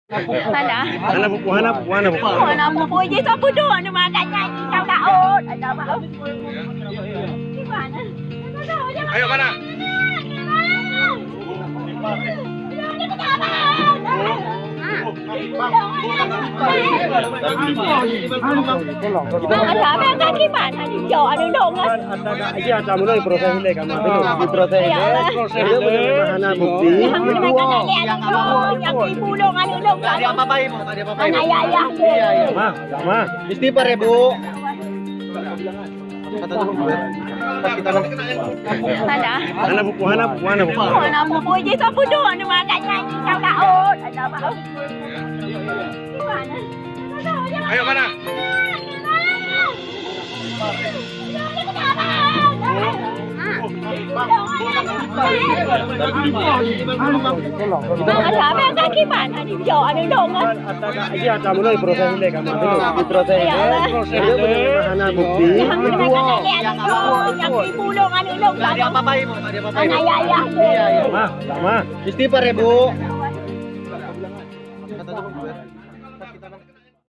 Mana? Hanap po, hanap po, hanap po. Hanap mo po, hindi sa pudo. Ano mga ganyan? Ikaw daon. Ano ba? Gimana? Ayo mana? Sabi ang kakiman, halimbawa, ano dong? Iya, kamu na i-process nila, kamu i-process nila. Iya, mahanap bukti. Yang mengenai yang dipulong ano dong? Tadi apa bayi mo? Tadi apa bayi mo? Anayaya. Sama, sama. Mesti pa bu. Kata dulu Bu. Kita Mana? Hanap po, hanap po, hanap po. Hanap mo po, hindi sa pudo. Ano mga ganyan? Ikaw daon. Ano ba? Gimana? Ayo mana? Sabi ang kakiman, halimbawa, ano dong? Iya, kamu na i-process nila, kamu i-process nila. Iya, mahanap bukti. Yang mengenai yang dipulong ano dong? Tadi apa bayi mo? Tadi apa bayi mo? Anayaya. Sama, sama. Mesti pa bu.